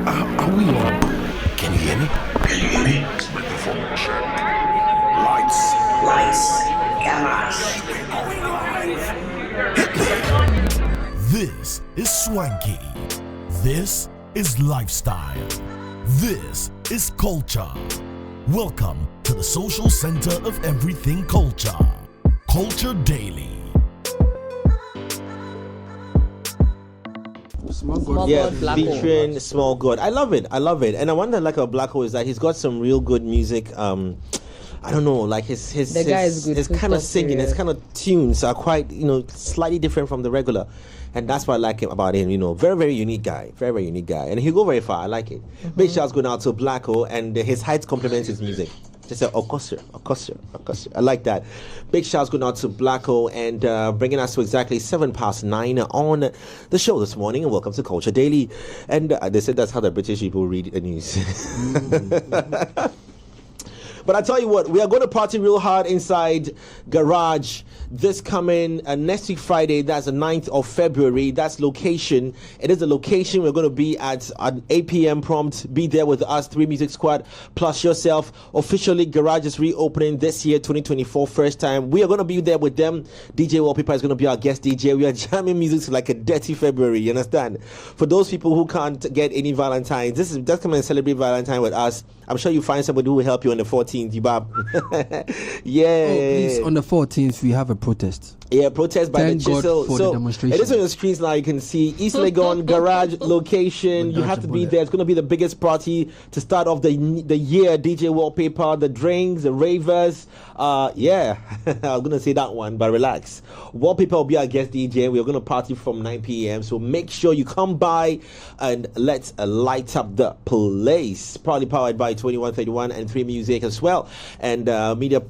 Are we on? Can you hear me? Can you hear me? Microphone check. Lights. Camera. This is swanky. This is lifestyle. This is culture. Welcome to the social center of everything culture. Culture Daily. Featuring Small God. I love it. And I wonder, like, about Black Hole is that he's got some real good music. I don't know, like his guy is good. His kind of singing, his kind of tunes are quite, slightly different from the regular. And that's what I like about him, very, very unique guy. Very, very unique guy. And he'll go very far. I like it. Big shouts going out to Black Hole, and his height complements his music. Just say, Okosir. I like that. Big shouts going out to Black Hole and bringing us to exactly 9:07 on the show this morning. And welcome to Culture Daily. And they said that's how the British people read the news. But I tell you what, we are going to party real hard inside Garage this coming next week Friday. That's the 9th of February. That's location. It is the location. We're going to be at 8 p.m. prompt. Be there with us, 3 Music Squad, plus yourself. Officially, Garage is reopening this year, 2024, first time. We are going to be there with them. DJ Wallpaper is going to be our guest DJ. We are jamming music to like a dirty February, you understand? For those people who can't get any Valentine's, just come and celebrate Valentine with us. I'm sure you find somebody who will help you on the 14th, Yubab. Yeah. Oh, please, on the 14th, we have a protest. Yeah, protest by Thank the Chisel. God for the demonstration. It is on your screens now. You can see East Legon Garage location. You have to be there. It's going to be the biggest party to start off the year. DJ Wallpaper, the drinks, the ravers. Yeah, I'm going to say that one, but relax. Wallpaper will be our guest DJ. We're going to party from 9 p.m. So make sure you come by and let's light up the place. Probably powered by 2131 and 3 Music as well. And media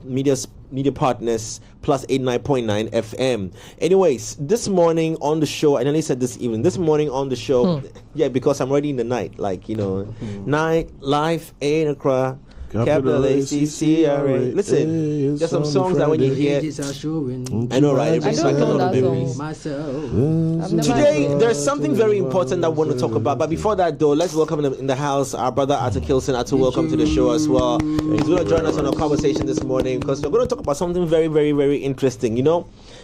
partners plus 89.9 FM. Anyways, this morning on the show, I nearly said this evening, this morning on the show, yeah, because I'm already in the night, night, life, ain't a cry. Capital A-C-C-R-A. Listen, there's some songs that when you hear, I know, right? I don't know that song. Today, there's something very important that I want to talk about. But before that, though, let's welcome in the house our brother Ato Kilson. Ato, welcome to the show as well. He's going to join us on a conversation this morning because we're going to talk about something very, very, very interesting.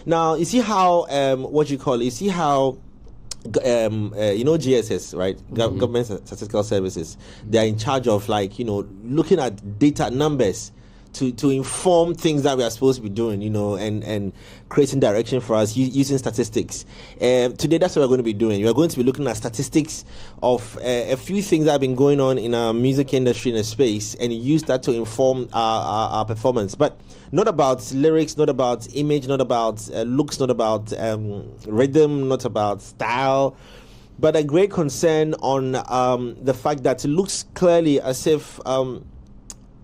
Now you see how you see how. GSS, right? Government Statistical Services. They are in charge of looking at data numbers to inform things that we are supposed to be doing, and creating direction for us using statistics. Today, that's what we're going to be doing. We are going to be looking at statistics of a few things that have been going on in our music industry in a space, and use that to inform our performance. But not about lyrics, not about image, not about looks, not about rhythm, not about style, but a great concern on the fact that it looks clearly as if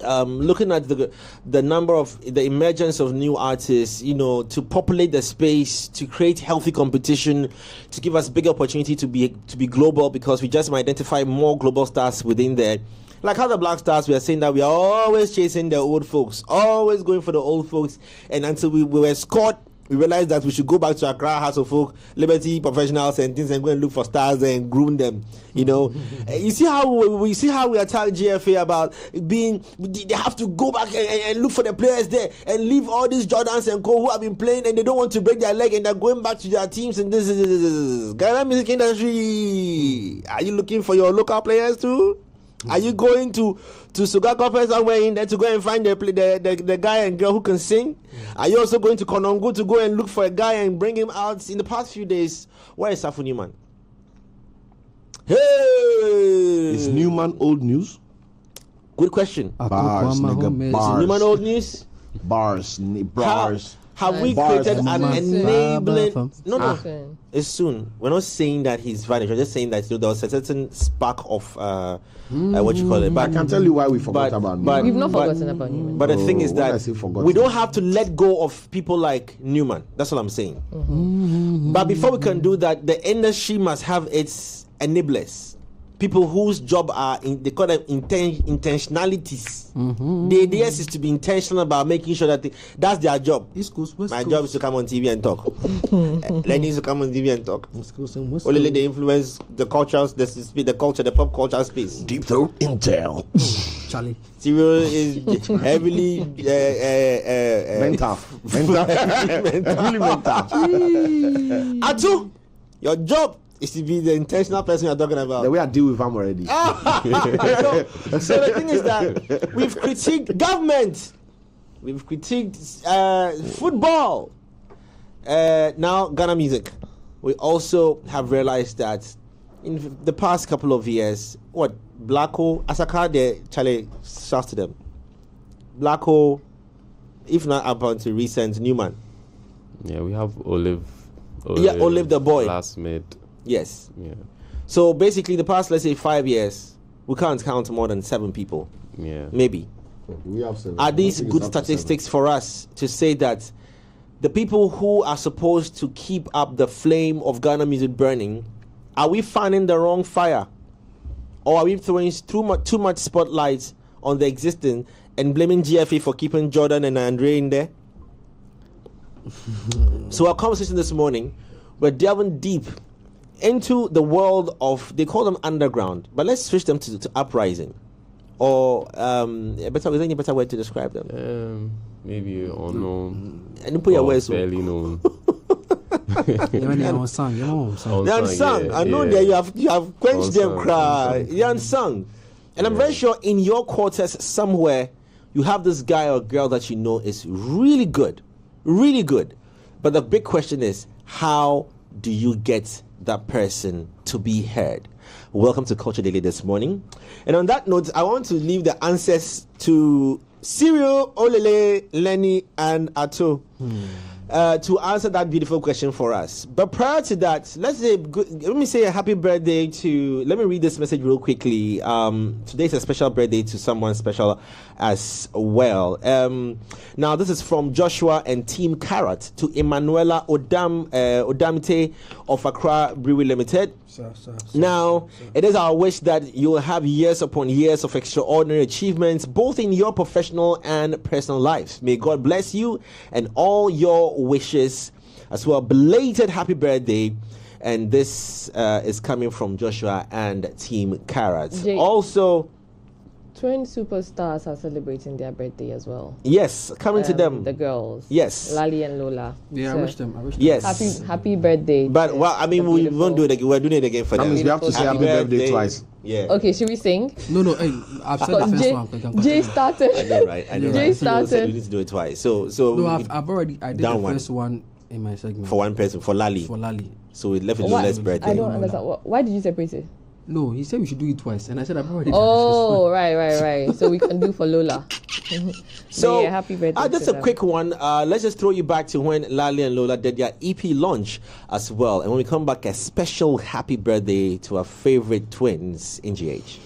looking at the number of the emergence of new artists, to populate the space, to create healthy competition, to give us bigger opportunity to be global, because we just might identify more global stars within there. Like how the Black Stars, we are saying that we are always chasing the old folks, always going for the old folks, and until we were scored, we realized that we should go back to Accra House of Folk, Liberty Professionals and things, and go and look for stars and groom them. You see how we attack GFA about being. They have to go back and look for the players there and leave all these Jordans and co who have been playing and they don't want to break their leg and they're going back to their teams. And this is Ghana music industry. Are you looking for your local players too? Are you going to Sugako somewhere in there to go and find the guy and girl who can sing? Are you also going to Konongo to go and look for a guy and bring him out? In the past few days, where is Sarfo Newman? Hey! Is Newman old news? Good question. Bars, nigga, bars. Is Newman old news? Bars. Have we created an enabling? No. It's soon. We're not saying that he's vanished. We're just saying that there was a certain spark of what you call it. But I can tell you why we forgot about Newman. We've not forgotten about Newman. But the thing is that we don't have to let go of people like Newman. That's what I'm saying. But before we can do that, the industry must have its enablers. people whose job are they call them intentionalities. The idea is to be intentional about making sure that that's their job. My job is to come on TV and talk. Lenny is to come on TV and talk. Only they influence the cultures, the pop culture space. Deep throat intel. Charlie. Serial is heavily mental. Really mental. Atu, your job is to be the intentional person you're talking about. The way I deal with them already. So the thing is that we've critiqued government, we've critiqued football, now Ghana music. We also have realized that in the past couple of years, Blacko, Asaka, Charlie, shouts to them. Blacko, if not up until recent, Newman. Yeah, we have Olive the boy. Classmate. Yes. Yeah. So basically, the past, let's say 5 years, we can't count more than 7 people. Yeah. Maybe. We have 7. Are these good statistics for us to say that the people who are supposed to keep up the flame of Ghana music burning, are we fanning the wrong fire? Or are we throwing too much spotlight on the existing and blaming GFA for keeping Jordan and Andre in there? So our conversation this morning, we're delving deep into the world of, they call them underground, but let's switch them to uprising. Or is there any better way to describe them? Maybe unknown. And put your words barely known. They're unsung. Yeah, I know that you have quenched them cry. They're unsung. And I'm very sure in your quarters somewhere you have this guy or girl that you know is really good. Really good. But the big question is, how do you get that person to be heard? Welcome to Culture Daily this morning. And on that note, I want to leave the answers to Cyril, Olele, Lenny, and Ato to answer that beautiful question for us. But prior to that, let me say a happy birthday to, let me read this message real quickly. Today's a special birthday to someone special as well. Now, this is from Joshua and Team Carrot to Emanuela Odamite of Accra Brewery Limited. Now, it is our wish that you will have years upon years of extraordinary achievements, both in your professional and personal lives. May God bless you and all your wishes as well. Belated happy birthday. And this is coming from Joshua and Team Carrot. Also, twin superstars are celebrating their birthday as well. Yes, coming to them. The girls. Yes. Lali and Lola. Yeah, So, I wish them. Yes. Happy birthday. But, well, I mean, we won't do it again. We're doing it again for That them. means we have to say happy birthday twice. Yeah. Okay, should we sing? No, hey, I've said the first one. Jay started. I know, right? Jay started. We need to do it twice. So No, I did the first one in my segment. For one person, for Lali. For Lali. So we left it to less birthday. I don't understand. Why did you separate it? No, he said we should do it twice, and I said I've already done Oh, right. So we can do for Lola. So, yeah, happy birthday. Just a quick one. Let's just throw you back to when Lali and Lola did their EP launch as well. And when we come back, a special happy birthday to our favorite twins in GH.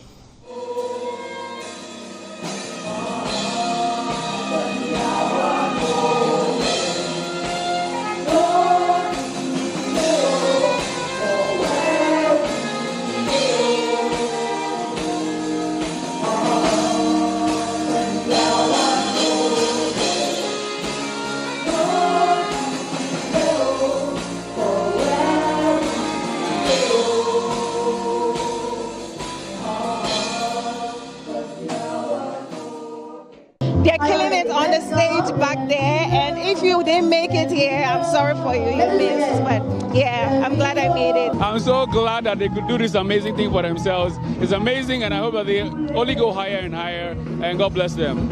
They're killing it on the stage back there, and if you didn't make it here, I'm sorry for you. You missed, but yeah, I'm glad I made it. I'm so glad that they could do this amazing thing for themselves. It's amazing, and I hope that they only go higher and higher, and God bless them.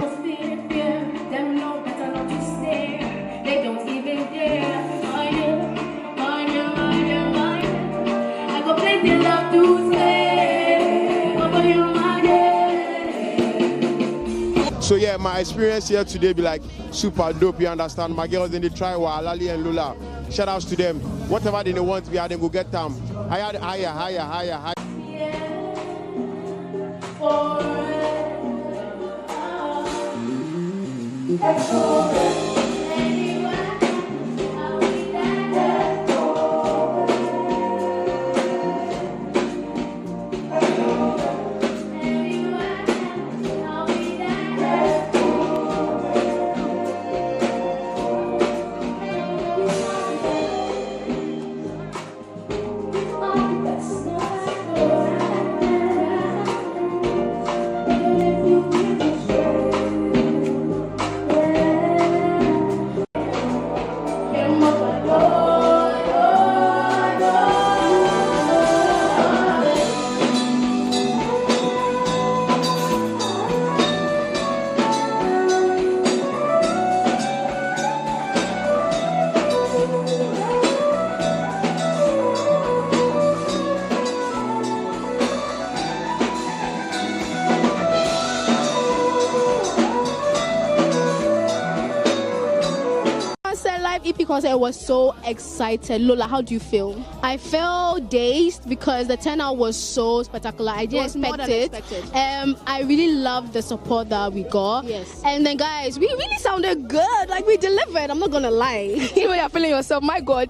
So yeah, my experience here today be like super dope, you understand? My girls, they try while Lali and Lola. Shout outs to them. Whatever they want, we are then go get them. Higher. concert was so excited. Lola, how do you feel? I felt dazed because the turnout was so spectacular. I didn't expect it. I really loved the support that we got. Yes. And then, guys, we really sounded good. Like, we delivered. I'm not going to lie. You know, you're feeling yourself. My God.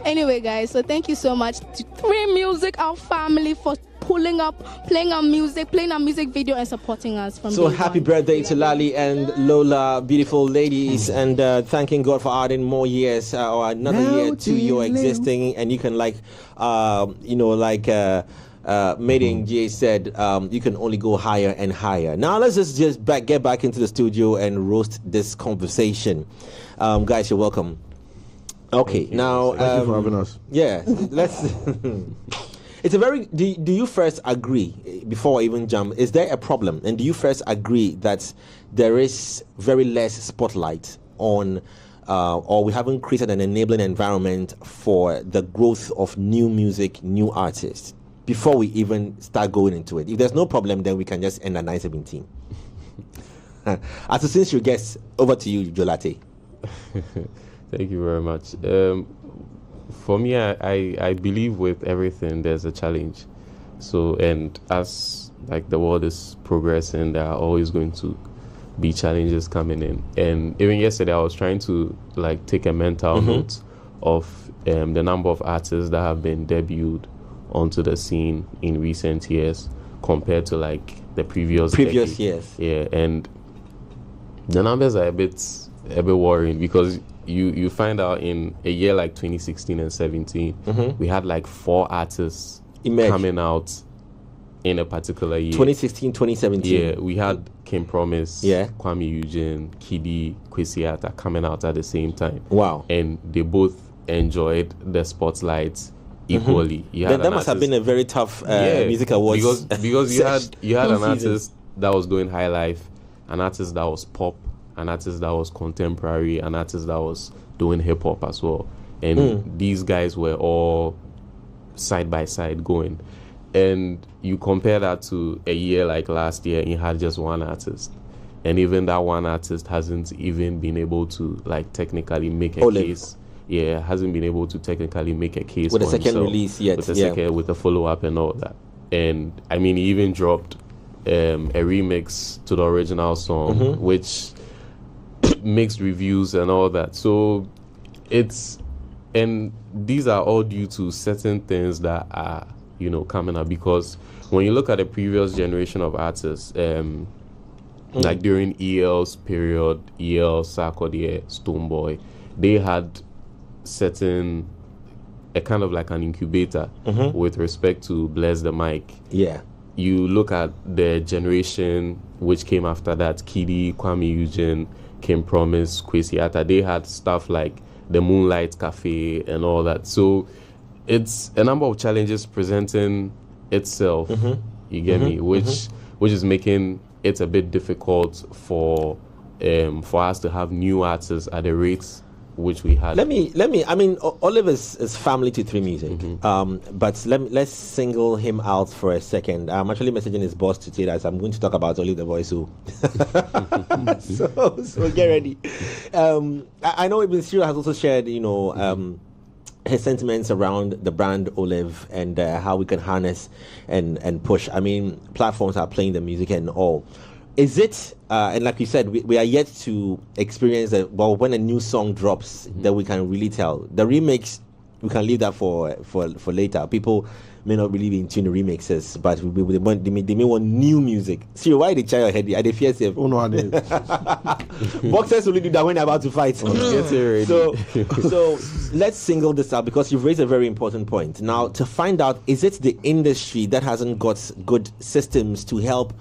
Anyway, guys, so thank you so much to Three Music, our family, for pulling up, playing our music video, and supporting us from so happy birthday to Lali and Lola, beautiful ladies, and thanking God for adding more years or another year to your existing. And you can Mating J said, you can only go higher and higher. Now let's just get back into the studio and roast this conversation. Guys, you're welcome. Okay, now thank you for having us. Yeah, let's. It's a very. Do you first agree before I even jump? Is there a problem? And do you first agree that there is very less spotlight on, or we haven't created an enabling environment for the growth of new music, new artists before we even start going into it? If there's no problem, then we can just end a 917. Since you guess, over to you, Jolate. Thank you very much. For me, I believe with everything there's a challenge. So, and as like the world is progressing, there are always going to be challenges coming in. And even yesterday, I was trying to like take a mental note of the number of artists that have been debuted onto the scene in recent years compared to like the previous decade. Years. Yeah, and the numbers are a bit worrying because you find out in a year like 2016 and 17, we had like 4 artists coming out in a particular year. 2016, 2017. Yeah, we had Kim Promise, Kwame Eugene, Kidi, Kwesi Arthur coming out at the same time. Wow. And they both enjoyed the spotlights equally. Then that must have been a very tough music awards. Because you had an artist that was doing high life, an artist that was pop, an artist that was contemporary, an artist that was doing hip hop as well. And these guys were all side by side going. And you compare that to a year like last year, you had just one artist. And even that one artist hasn't even been able to like technically make a case. Yeah, hasn't been able to technically make a case with for a second himself, release yet. With a follow-up and all that. And I mean, he even dropped a remix to the original song, which mixed reviews and all that. So and these are all due to certain things that are, coming up. Because when you look at the previous generation of artists, like during EL's period, EL, Sarkodie, Stonebwoy, they had a kind of like an incubator with respect to Bless the Mic. Yeah. You look at the generation which came after that, Kidi, Kwame Eugene, Kim Promise, Kwesi Arthur, they had stuff like the Moonlight Cafe and all that. So it's a number of challenges presenting itself, you get me, which is making it a bit difficult for us to have new artists at the rates which we had. Let me. I mean, Olive is family to Three Music, but let's single him out for a second. I'm actually messaging his boss to say that I'm going to talk about Olive the Voice. So get ready. I know Ibn Sira has also shared, his sentiments around the brand Olive and how we can harness and push. I mean, platforms are playing the music and all. Is it, and like you said, we are yet to experience that, well, when a new song drops, that we can really tell. The remix, we can leave that for later. People may not really be into the remixes, but they may want new music. See, why they try your head? Are they fierce? Oh, no, I didn't. Boxers only do that when they're about to fight. So let's single this out because you've raised a very important point. Now, to find out, is it the industry that hasn't got good systems to help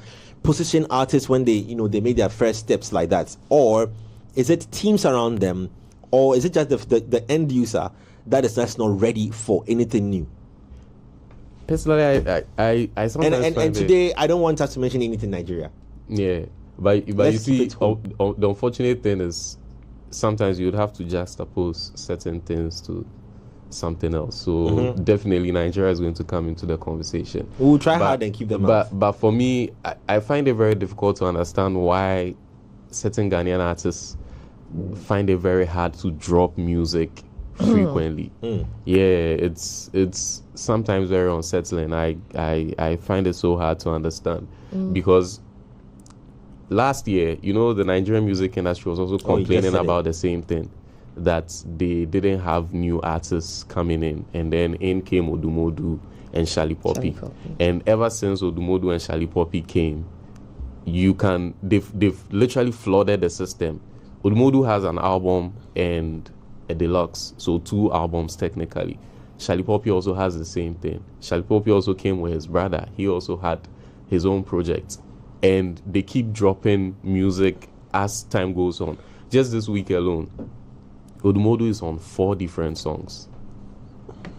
position artists when they make their first steps like that, or is it teams around them, or is it just the end user that is just not ready for anything new? Personally, I sometimes and today I don't want us to mention anything Nigeria. Yeah, but you see, the unfortunate thing is sometimes you would have to juxtapose certain things to something else. So definitely Nigeria is going to come into the conversation. We'll try hard and keep them out. But for me, I find it very difficult to understand why certain Ghanaian artists find it very hard to drop music frequently. Yeah, it's sometimes very unsettling. I find it so hard to understand because last year, the Nigerian music industry was also complaining about the same thing, that they didn't have new artists coming in, and then in came Odumodu and Shali Poppy. And ever since Odumodu and Shali Poppy came, they've literally flooded the system. Odumodu has an album and a deluxe, so 2 albums technically. Shali Poppy also has the same thing. Shali Poppy also came with his brother. He also had his own project. And they keep dropping music as time goes on. Just this week alone, Odumodu is on 4 different songs.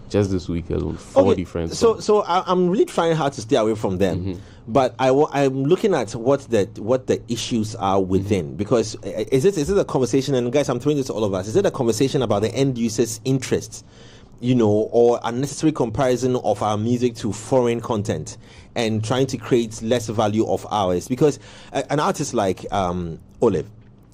Just this week alone, 4 different songs. So I'm really trying hard to stay away from them. But I'm looking at what the issues are within, because is it a conversation? And guys, I'm throwing this to all of us. Is it a conversation about the end user's interests, or unnecessary comparison of our music to foreign content and trying to create less value of ours? Because an artist like Olive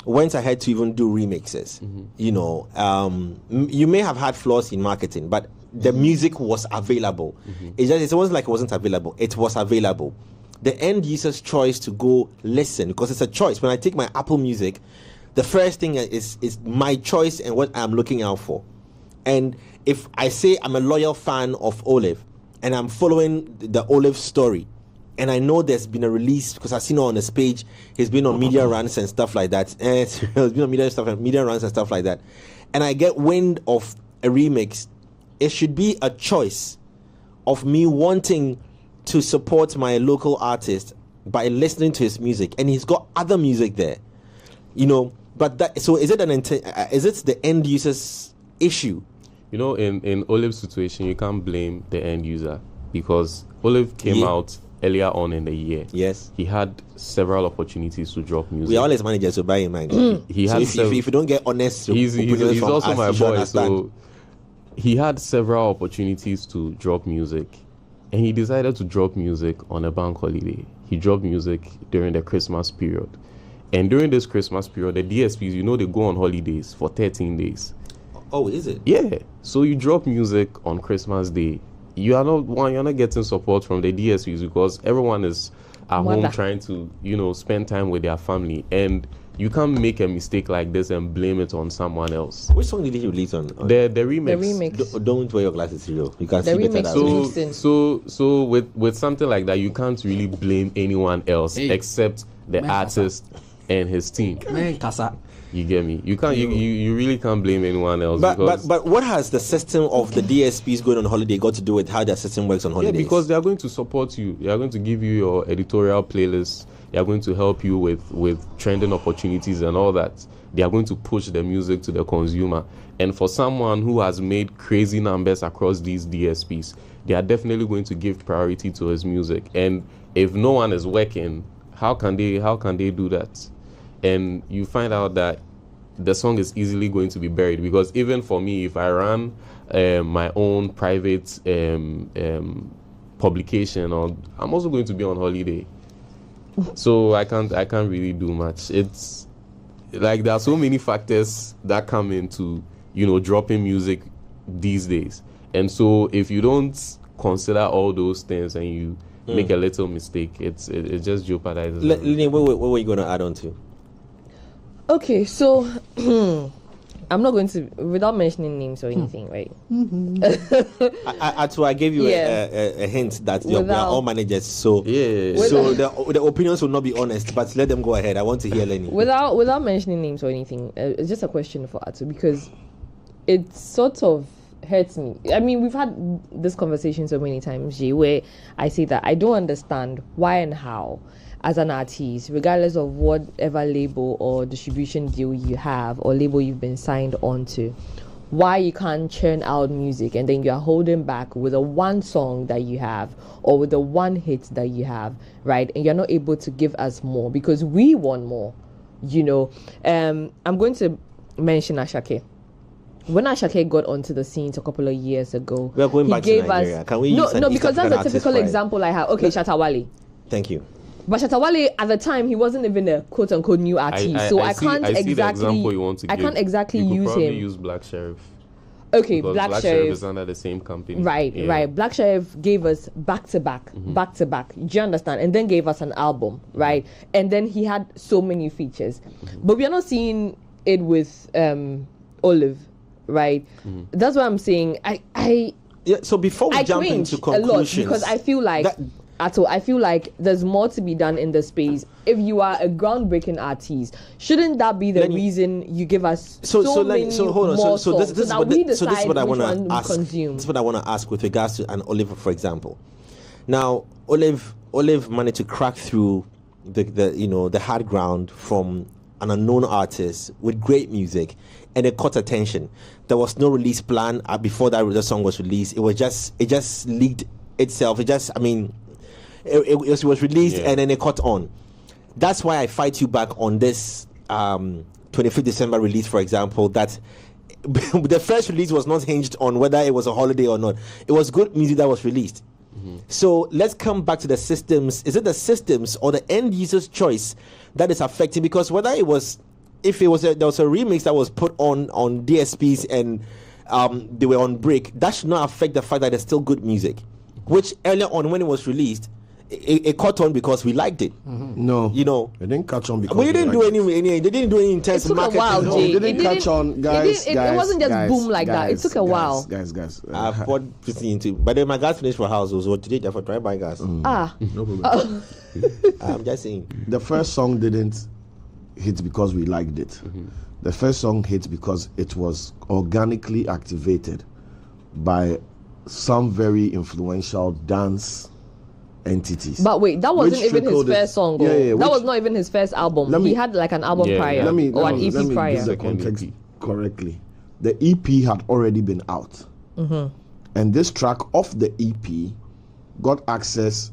went ahead to even do remixes. You may have had flaws in marketing, but the music was available. It wasn't like it wasn't available. It was available. The end user's choice to go listen, because it's a choice. When I take my Apple Music, the first thing is my choice and what I'm looking out for. And if I say I'm a loyal fan of Olive and I'm following the Olive story, and I know there's been a release because I've seen it on his page, he's been on media runs and stuff like that. He's been on media runs and stuff like that. And I get wind of a remix, it should be a choice of me wanting to support my local artist by listening to his music, and he's got other music there, But so is it is it the end user's issue? In Olive's situation, you can't blame the end user, because Olive came out earlier on in the year. Yes, he had several opportunities to drop music. We are all his managers, so bear in mind. He so had if you don't get honest, he's also my boy. So he had several opportunities to drop music. And he decided to drop music on a bank holiday. He dropped music during the Christmas period. And during this Christmas period, the DSPs, they go on holidays for 13 days. Oh, is it? Yeah. So you drop music on Christmas Day. You're not getting support from the DSPs because everyone is at home trying to, spend time with their family. And you can't make a mistake like this and blame it on someone else. Which song did he release on? The remix. The remix. Don't wear your glasses, Hero. You can see better that. So with something like that, you can't really blame anyone else except the artist and his team. You get me? You can't. You really can't blame anyone else. But what has the system of the DSPs going on holiday got to do with how their system works on holidays? Yeah, because they are going to support you. They are going to give you your editorial playlist. They are going to help you with trending opportunities and all that. They are going to push the music to the consumer. And for someone who has made crazy numbers across these DSPs, they are definitely going to give priority to his music. And if no one is working, how can they do that? And you find out that the song is easily going to be buried, because even for me, if I run my own private publication, I'm also going to be on holiday. So I can't really do much. It's like there are so many factors that come into dropping music these days, and so if you don't consider all those things and you make a little mistake, it just jeopardizes. What were you going to add on to? Okay, so I'm not going to, without mentioning names or anything, right? I gave you a hint that we are all managers, so so the opinions will not be honest, but let them go ahead. I want to hear Lenny. Without mentioning names or anything, it's just a question for Ato, because it sort of hurts me. I mean, we've had this conversation so many times, where I say that I don't understand why and how, as an artist, regardless of whatever label or distribution deal you have or label you've been signed on to, why you can't churn out music and then you're holding back with the one song that you have or with the one hit that you have, right? And you're not able to give us more because we want more, I'm going to mention Ashake. When Ashake got onto the scenes a couple of years ago, we are going back to Nigeria. Can we use because that's a typical example I have. Okay, Shatta Wale. Thank you. But Shatta Wale at the time he wasn't even a quote unquote new artist, so I can't exactly use him. Use Black Sherif. Okay, because Black Sherif is under the same company. Right. Black Sherif gave us back to back. Do you understand? And then gave us an album, right? And then he had so many features. But we are not seeing it with Olive, right? That's what I'm saying. So before we jump into conclusions, a lot because I feel like I feel like there's more to be done in the space. If you are a groundbreaking artist, shouldn't that be the reason you give us hold on. So this is what I want to ask. Consume. This is what I want to ask with regards to an Olive, for example. Now, Olive managed to crack through the hard ground from an unknown artist with great music, and it caught attention. There was no release plan before the song was released. It just leaked itself. It was released and then it caught on. That's why I fight you back on this 25th December release, for example, that the first release was not hinged on whether it was a holiday or not. It was good music that was released. So let's come back to the systems. Is it the systems or the end user's choice that is affecting? Because there was a remix that was put on DSPs and they were on break, that should not affect the fact that it's still good music, which earlier on when it was released, it caught on because we liked it. No, it didn't catch on because they didn't do any intense marketing. No, it didn't catch on, guys. It wasn't just boom like that. It took a while. Guys. I've bought into, but then my gas finished for houses. What today? For try buy gas. No problem. I'm just saying. The first song didn't hit because we liked it. The first song hit because it was organically activated by some very influential dance entities. But wait, that wasn't even his first song. That was not even his first album. He had like an album prior or an EP prior. Let me give the context correctly. The EP had already been out. And this track off the EP got access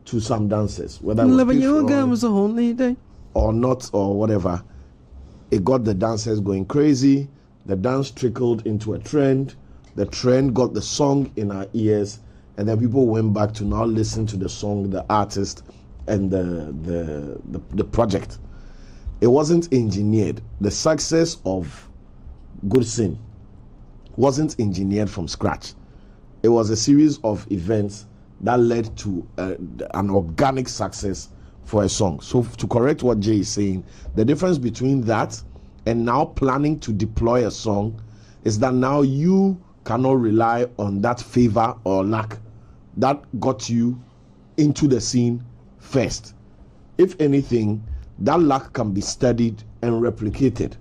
to some dancers, whether it was or not or whatever. It got the dancers going crazy. The dance trickled into a trend. The trend got the song in our ears, and then people went back to now listen to the song, the artist, and the project. It wasn't engineered. The success of Good Sin wasn't engineered from scratch. It was a series of events that led to an organic success for a song. So to correct what Jay is saying, the difference between that and now planning to deploy a song is that now you cannot rely on that favor or luck that got you into the scene first. If anything, that luck can be studied and replicated.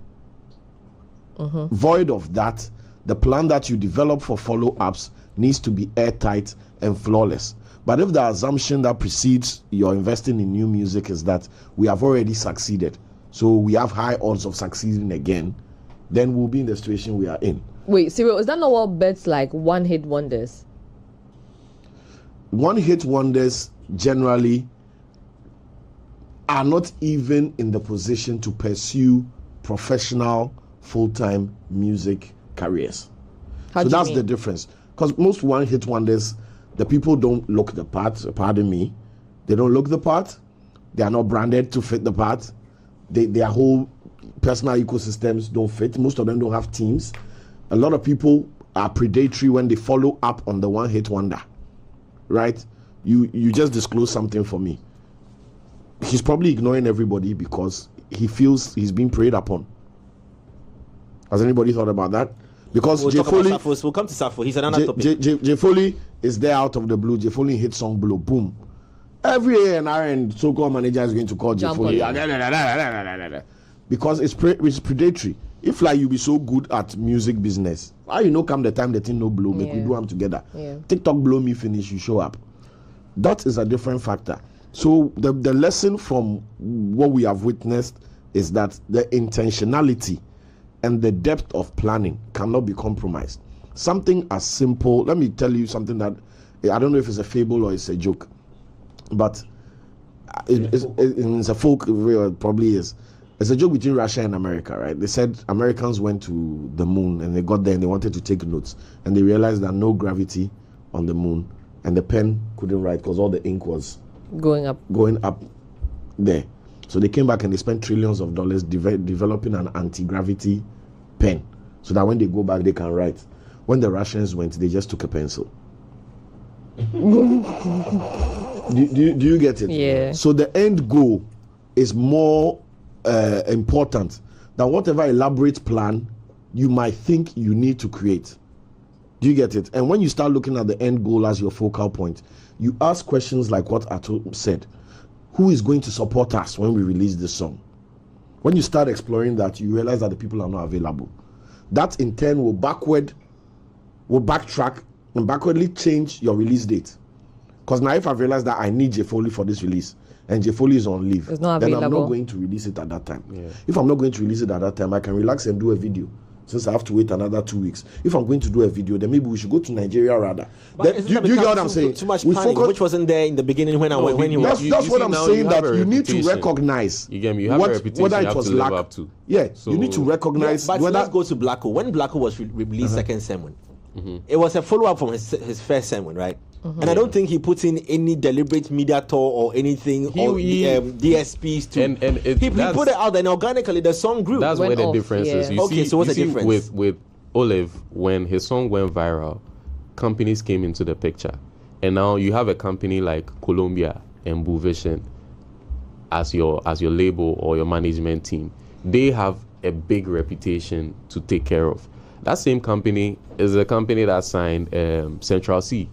Void of that, the plan that you develop for follow-ups needs to be airtight and flawless. But if the assumption that precedes your investing in new music is that we have already succeeded, so we have high odds of succeeding again, then we'll be in the situation we are in. Wait, Cyril, is that not what bets like one-hit wonders? One-hit wonders generally are not even in the position to pursue professional, full-time music careers. So that's the difference. Because most one-hit wonders, the people don't look the part, pardon me. They don't look the part. They are not branded to fit the part. Their whole personal ecosystems don't fit. Most of them don't have teams. A lot of people are predatory when they follow up on the one-hit wonder, right? You just disclose something for me. He's probably ignoring everybody because he feels he's being preyed upon. Has anybody thought about that? Because we'll come to Sarfo. He's another topic. Jay Foley is there out of the blue. Jay Foley hit song blow, boom. Every A&R and so-called manager is going to call Jay Foley because it's predatory. If like you be so good at music business, why come the time the thing no blow, make we do them together. TikTok blow me finish, you show up. That is a different factor. So the lesson from what we have witnessed is that the intentionality and the depth of planning cannot be compromised. Something as simple, let me tell you something that I don't know if it's a fable or it's a joke, but it's a folk, it probably is. It's a joke between Russia and America, right? They said Americans went to the moon and they got there and they wanted to take notes and they realized that no gravity on the moon and the pen couldn't write because all the ink was going up there. So they came back and they spent trillions of dollars developing an anti-gravity pen so that when they go back they can write. When the Russians went, they just took a pencil. do you get it? Yeah. So the end goal is more important than whatever elaborate plan you might think you need to create. Do you get it? And when you start looking at the end goal as your focal point, you ask questions like what Ato said. Who is going to support us when we release this song? When you start exploring that, you realize that the people are not available. That in turn will backtrack and backwardly change your release date. Because now if I've realized that I need J. Foley for this release, and J. Foley is on leave, then I'm not going to release it at that time. Yeah. If I'm not going to release it at that time, I can relax and do a video. Since I have to wait another 2 weeks. If I'm going to do a video, then maybe we should go to Nigeria rather. Then, do you get what I'm saying? Too much planning, which wasn't there in the beginning when That's what I'm saying, that you need to recognize. You get me? You have a reputation whether it was lack up to. Yeah, so, you need to recognize. But let's go to Black Hole. When Black Hole was released second sermon, it was a follow-up from his first sermon, right? And I don't think he put in any deliberate media tour or anything or DSPs to. He put it out there and organically the song grew. That's where the difference is. So what's the difference? With Olive, when his song went viral, companies came into the picture. And now you have a company like Columbia and Blue Vision as your label or your management team. They have a big reputation to take care of. That same company is a company that signed Central C.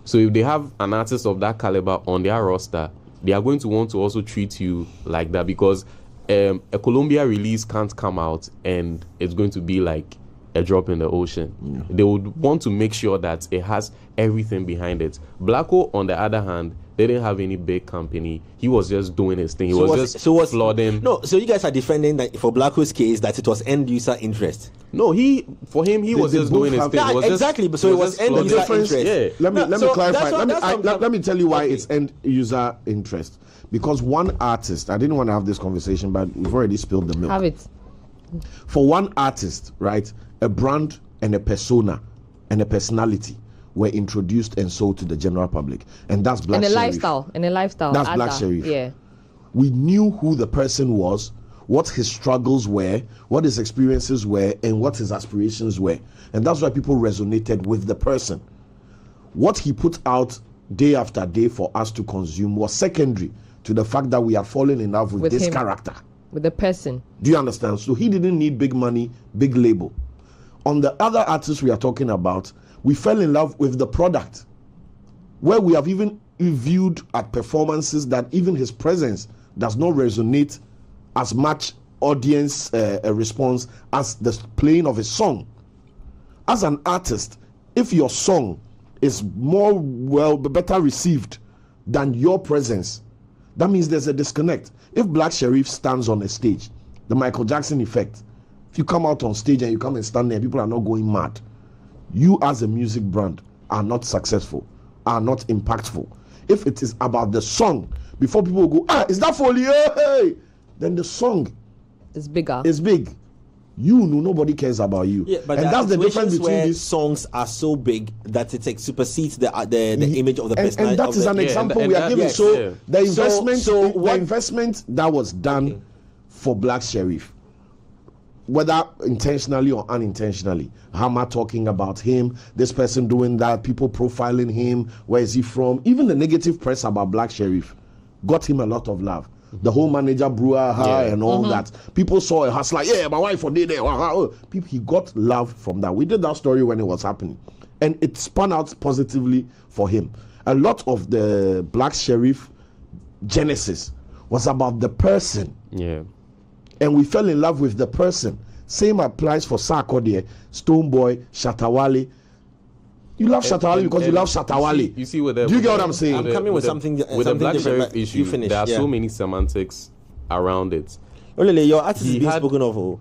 So if they have an artist of that caliber on their roster, they are going to want to also treat you like that, because a Columbia release can't come out and it's going to be like a drop in the ocean. Yeah. They would want to make sure that it has everything behind it. Blacko, on the other hand, they didn't have any big company. He was just doing his thing. He was just flooding. No, so you guys are defending that for Blacko's case that it was end user interest. No, he was just doing his thing. Yeah, exactly. So it was end user interest. Yeah. Let me clarify. Let me tell you why it's end user interest. Because one artist, I didn't want to have this conversation, but we've already spilled the milk. Have it. For one artist, right, a brand and a persona and a personality were introduced and sold to the general public, and that's Black Sherif. And a lifestyle. That's Black Sherif. Yeah. We knew who the person was, what his struggles were, what his experiences were, and what his aspirations were, and that's why people resonated with the person. What he put out day after day for us to consume was secondary to the fact that we are falling in love with this character, with the person. Do you understand? So he didn't need big money, big label. On the other artists we are talking about, we fell in love with the product, where we have even viewed at performances that even his presence does not resonate as much audience response as the playing of his song. As an artist, if your song is better received than your presence, that means there's a disconnect. If Black Sherif stands on a stage, the Michael Jackson effect, if you come out on stage and you come and stand there, people are not going mad. You as a music brand are not successful, are not impactful. If it is about the song, before people go, is that Foley? Hey! Then the song is bigger. It's big. You know, nobody cares about you. Yeah, but and that's the difference between these songs are so big that it supersedes the image of the person. And that is an example we are giving. Yes, so the investment that was done for Black Sherif, whether intentionally or unintentionally, Hammer talking about him, this person doing that, people profiling him, where is he from, even the negative press about Black Sherif got him a lot of love. The whole manager brewer and all that. People saw a hustler, my wife for day there. He got love from that. We did that story when it was happening, and it spun out positively for him. A lot of the Black Sherif genesis was about the person. Yeah. And we fell in love with the person. Same applies for Sarkodie, Stonebwoy, Shatawale. You love Shatawale because you love Shatawale. You see what do you get what I'm saying? I'm coming with something with the Black different. Sherif issue. There are so many semantics around it. Olele, your artist is being spoken of.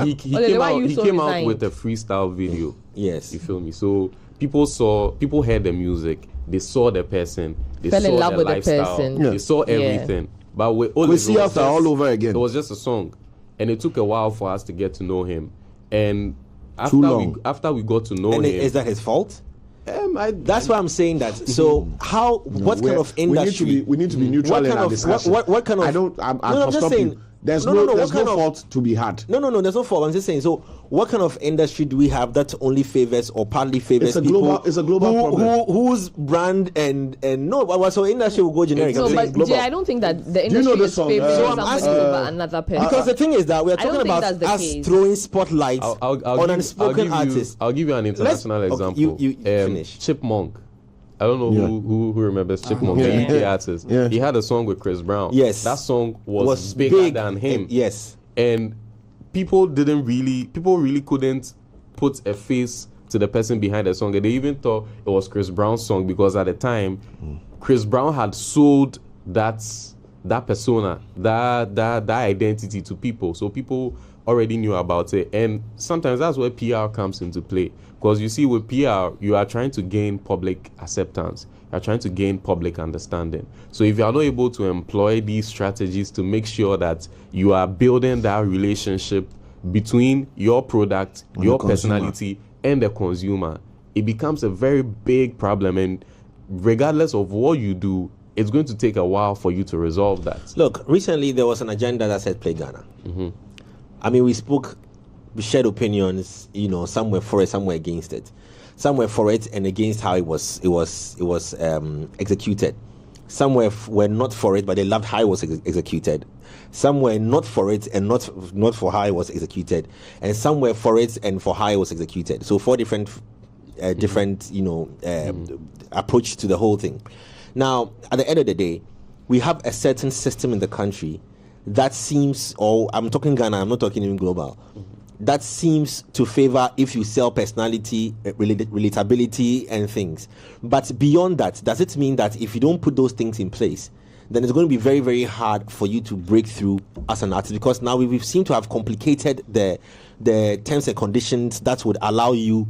He came out with a freestyle video. Yes. You feel me? So people heard the music, they saw the person, they fell saw in love the with lifestyle, the person. they saw everything. But we see after all over again. It was just a song, and it took a while for us to get to know him. And after we got to know him, is that his fault? That's why I'm saying that. So what kind of industry? We need to be neutral in our discussion. What kind of? I'm just saying. There's no fault to be had. No, there's no fault. I'm just saying. So, what kind of industry do we have that only favors or partly favors people? It's a global problem. Whose brand and no, so industry will go generic. So, but Jay, I don't think that the industry is favoring somebody over another person. Because the thing is that we are talking about us throwing spotlights on unspoken artists. I'll give you an international example. You finish. Chipmunk. I don't know who remembers Chipmunk, the UK artist. Yeah. He had a song with Chris Brown. Yes. That song was bigger than him. Yes. And people really couldn't put a face to the person behind the song. And they even thought it was Chris Brown's song because at the time, Chris Brown had sold that persona, that identity to people. So people already knew about it. And sometimes that's where PR comes into play. Because you see, with PR, you are trying to gain public acceptance. You are trying to gain public understanding. So if you are not able to employ these strategies to make sure that you are building that relationship between your product, your personality, and the consumer, it becomes a very big problem. And regardless of what you do, it's going to take a while for you to resolve that. Look, recently there was an agenda that said play Ghana. Mm-hmm. I mean, we shared opinions, somewhere for it, somewhere against it. Somewhere for it and against how it was executed. Somewhere were not for it, but they loved how it was executed. Somewhere not for it and not for how it was executed. And somewhere for it and for how it was executed. So 4 different approach to the whole thing. Now, at the end of the day, we have a certain system in the country that seems, I'm talking Ghana, I'm not talking even global, that seems to favor if you sell personality, relatability, and things. But beyond that, does it mean that if you don't put those things in place, then it's going to be very, very hard for you to break through as an artist? Because now we seem to have complicated the terms and conditions that would allow you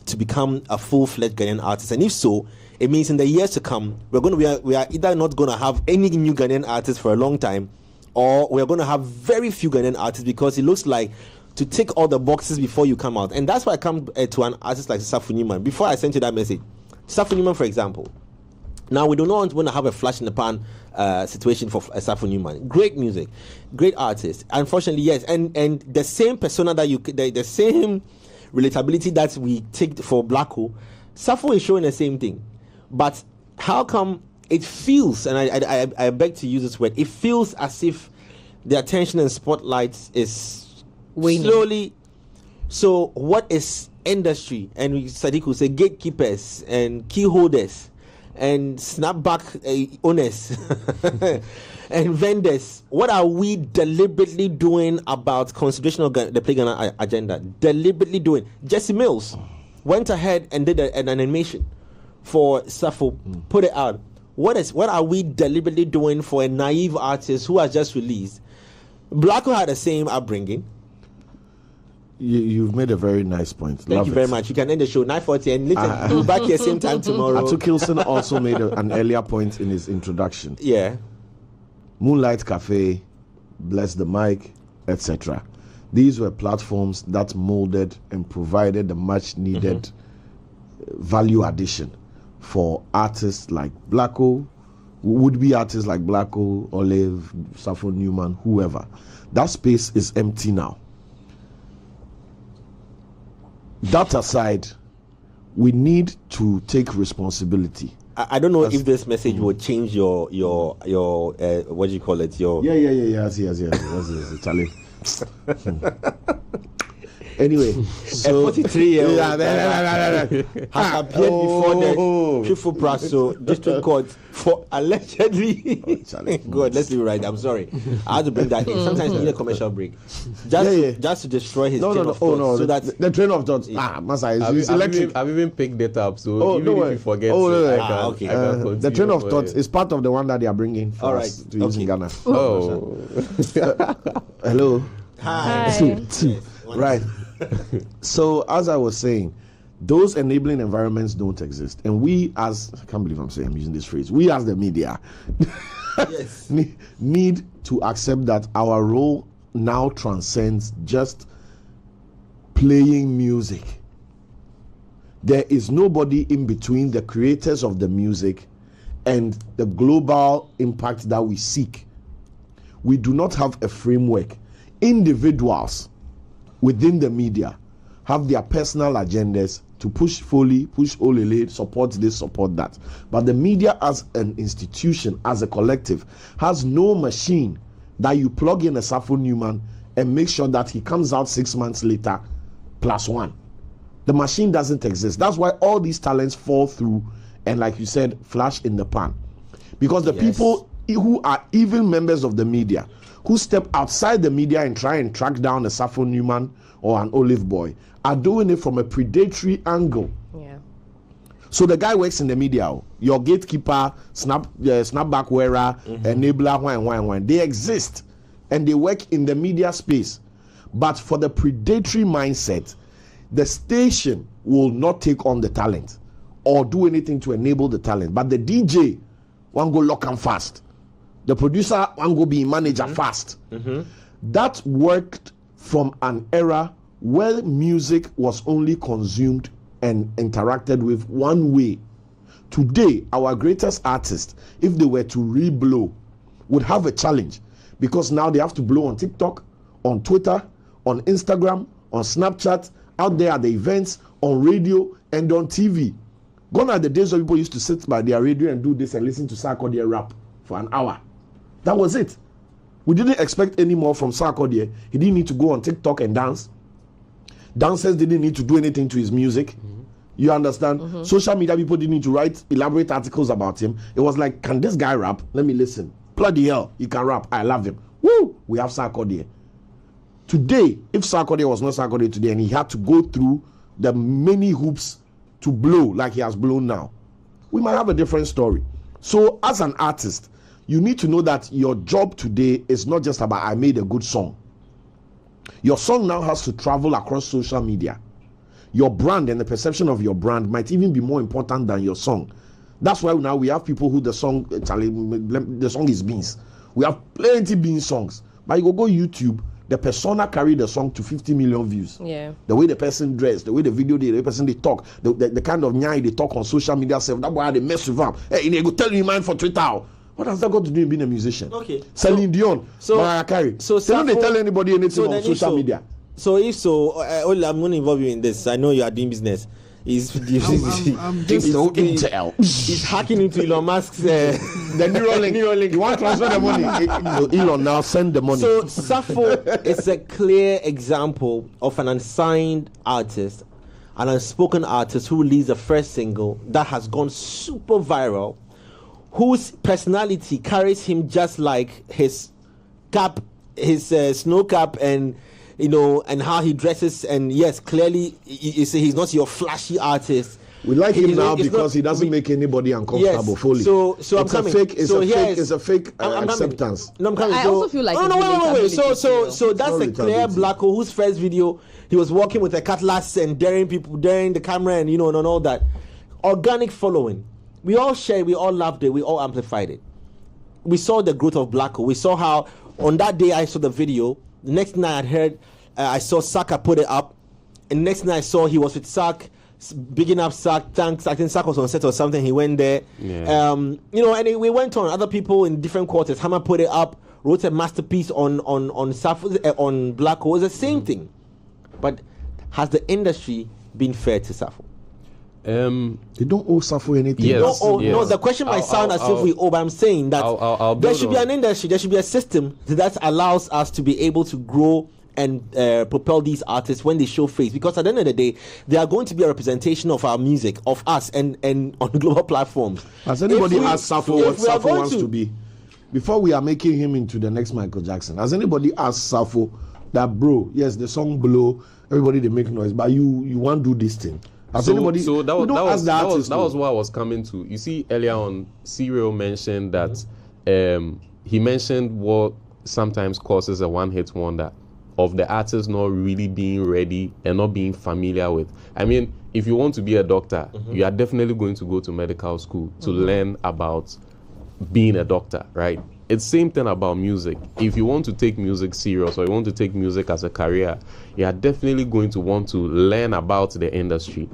to become a full-fledged Ghanaian artist. And if so, it means in the years to come, we are either not going to have any new Ghanaian artists for a long time, or we're going to have very few Ghanaian artists, because it looks like to tick all the boxes before you come out. And that's why I come to an artist like Sarfo Newman. Before I sent you that message, Sarfo Newman, for example. Now, we do not want to have a flash in the pan situation for Sarfo Newman. Great music, great artist. Unfortunately, yes. And the same persona that the same relatability that we take for Blacko, Sarfo is showing the same thing. But how come it feels, and I beg to use this word, it feels as if the attention and spotlight is slowly. So what is industry? And Sadiq will say gatekeepers and key holders and snapback owners and vendors. What are we deliberately doing about consideration of the Play Ghana agenda? Deliberately doing. Jesse Mills went ahead and did an animation for Sarfo, put it out. What are we deliberately doing for a naive artist who has just released? Blacko had the same upbringing. You've made a very nice point. Thank you very much. You can end the show 9:40 and listen. We'll be back here same time tomorrow. Ato Kilson also made an earlier point in his introduction. Yeah. Moonlight Cafe, Bless the Mic, etc. These were platforms that molded and provided the much needed value addition for artists like Blacko, would-be artists like Blacko, Olive, Sarfo Newman, whoever. That space is empty now. That aside, we need to take responsibility. I don't know if this message will change your what do you call it? Yes, Charlie. Anyway, so 43-year-old has appeared before the Chifu Praso District Court for allegedly. God, let's leave it right. I'm sorry. I had to bring that in. Sometimes you need a commercial break, just to destroy his train of thought. So that the train of thought. Masa is electric. I've even picked it up. So even if you forget, the train of thought is part of the one that they are bringing for us to use in Ghana. Hello. Hi. Right. So as I was saying, those enabling environments don't exist, and we as I can't believe I'm using this phrase, we as the media yes. need to accept that our role now transcends just playing music. there is nobody in between the creators of the music and the global impact that we seek. We do not have a framework. Individuals within the media have their personal agendas to push Foley, push Olele, support this, support that. But the media as an institution, as a collective, has no machine that you plug in a Sarfo Newman and make sure that he comes out 6 months later +1. The machine doesn't exist. That's why all these talents fall through and, like you said, flash in the pan. Because the people who are even members of the media, who step outside the media and try and track down a Sarfo Newman or an Olive Boy, are doing it from a predatory angle. Yeah. So the guy works in the media. Your gatekeeper, snapback wearer, enabler, wine. They exist and they work in the media space. But for the predatory mindset, the station will not take on the talent or do anything to enable the talent. But the DJ one go lock and fast. The producer one go be manager fast. That worked from an era where music was only consumed and interacted with one way. Today, our greatest artists, if they were to re-blow, would have a challenge, because now they have to blow on TikTok, on Twitter, on Instagram, on Snapchat, out there at the events, on radio, and on TV. Gone are the days where people used to sit by their radio and do this and listen to Sarkodie rap for an hour. That was it. We didn't expect any more from Sarkodie. He didn't need to go on TikTok and dance. Dancers didn't need to do anything to his music. You understand? Social media people didn't need to write elaborate articles about him. It was like, can this guy rap? Let me listen. Bloody hell, he can rap. I love him. Woo! We have Sarkodie. Today, if Sarkodie was not Sarkodie today and he had to go through the many hoops to blow like he has blown now, we might have a different story. So as an artist, you need to know that your job today is not just about I made a good song. Your song now has to travel across social media. Your brand and the perception of your brand might even be more important than your song. That's why now we have people who the song is beans. We have plenty beans songs. But you go YouTube, the persona carry the song to 50 million views. Yeah. The way the person dressed, the way the video the person they talk, the kind of nyai they talk on social media self, that's why they mess with them. Hey, they go tell you mine for Twitter. What has that got to do with being a musician? Okay. Celine Dion, Mariah Carey. So they don't tell anybody anything on social media. So if so, I'm going to involve you in this. I know you are doing business. He's hacking into Elon Musk's the Neuralink. You want to transfer the money? Elon, now send the money. So Sarfo is a clear example of an unsigned artist, an unspoken artist who released the first single that has gone super viral, whose personality carries him just like his cap, his snow cap, and and how he dresses. And yes, clearly he's not your flashy artist. We like him now because he doesn't make anybody uncomfortable. Yes. Fully. So I'm coming. It's a fake acceptance. No, I'm coming. I also feel like wait. So that's a clear black hole whose first video he was walking with a cutlass and daring the camera and and all that. Organic following. We all shared, we all loved it, we all amplified it. We saw the growth of Black Hole. We saw how on that day I saw the video. The next night I saw Saka put it up. And next night I saw he was with Sak, bigging up Sak. Thanks. I think Sak was on set or something. He went there. Yeah. And we went on. Other people in different quarters. Hammer put it up, wrote a masterpiece on on Black Hole. It's the same thing. But has the industry been fair to Sarfo? They don't owe Sarfo anything. Yes, No, the question might sound as if we owe, but I'm saying that there should be an industry, there should be a system that allows us to be able to grow and propel these artists when they show face. Because at the end of the day, they are going to be a representation of our music, of us, and on global platforms. Has anybody asked Sarfo what Sarfo wants to be? Before we are making him into the next Michael Jackson, has anybody asked Sarfo that, bro, yes, the song blow, everybody they make noise, but you want to do this thing? That was what I was coming to. You see, earlier on, Serial mentioned that he mentioned what sometimes causes a one-hit wonder of the artist not really being ready and not being familiar with. I mean, if you want to be a doctor, you are definitely going to go to medical school to learn about being a doctor, right? It's the same thing about music. If you want to take music serious or you want to take music as a career, you are definitely going to want to learn about the industry.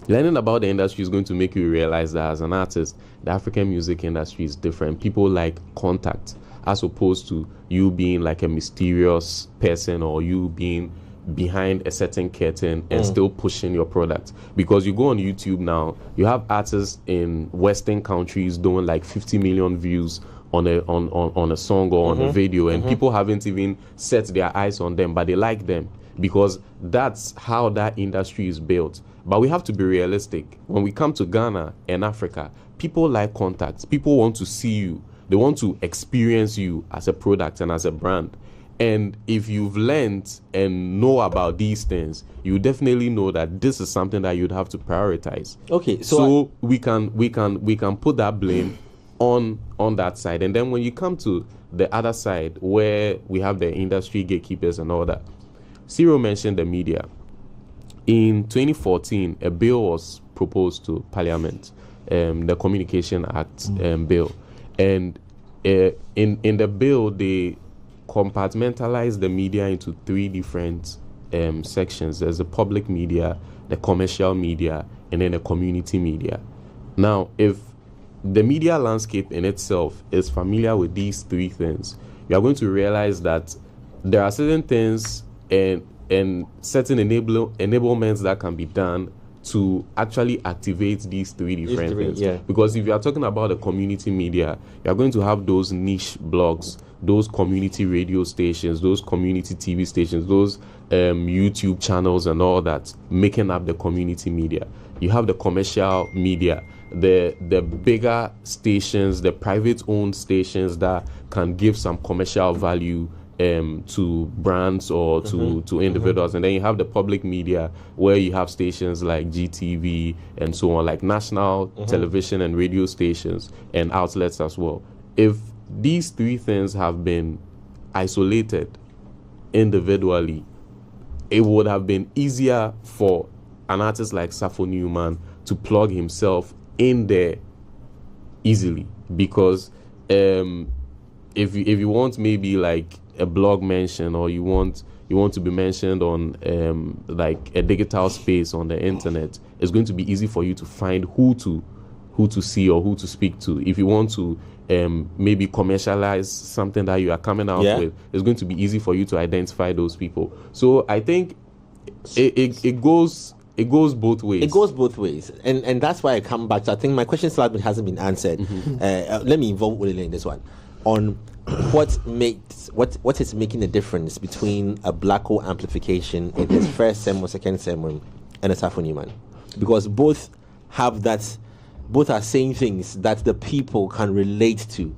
Learning about the industry is going to make you realize that as an artist, the African music industry is different. People like contact, as opposed to you being like a mysterious person or you being behind a certain curtain and still pushing your product. Because you go on YouTube now, you have artists in Western countries doing like 50 million views on a song or on a video, and people haven't even set their eyes on them, but they like them because that's how that industry is built. But we have to be realistic. When we come to Ghana and Africa, people like contacts. People want to see you. They want to experience you as a product and as a brand. And if you've learned and know about these things, you definitely know that this is something that you'd have to prioritize. Okay, so we can put that blame on that side. And then when you come to the other side, where we have the industry gatekeepers and all that, Cyril mentioned the media. In 2014, a bill was proposed to Parliament, the Communication Act bill, and in the bill they compartmentalize the media into 3 different sections. There's the public media, the commercial media, and then the community media. Now, if the media landscape in itself is familiar with these 3 things, you are going to realize that there are certain things and certain enablements that can be done to actually activate these 3 different things. Yeah. Because if you are talking about the community media, you are going to have those niche blogs, those community radio stations, those community TV stations, those YouTube channels and all that making up the community media. You have the commercial media, the bigger stations, the private owned stations that can give some commercial value to brands or to individuals. And then you have the public media, where you have stations like GTV and so on, like national television and radio stations and outlets as well. If these 3 things have been isolated individually, it would have been easier for an artist like Sarfo Newman to plug himself in there easily. Because if you want maybe like a blog mention, or you want to be mentioned on like a digital space on the internet, it's going to be easy for you to find who to see or who to speak to. If you want to maybe commercialize something that you are coming out with, it's going to be easy for you to identify those people. So I think it goes both ways. It goes both ways, and that's why I come back to, I think my question still hasn't been answered. Let me involve Olile in this one on what is making the difference between a Black Hole amplification in his first sermon, second sermon, and a Sarfo Newman, because both are saying things that the people can relate to.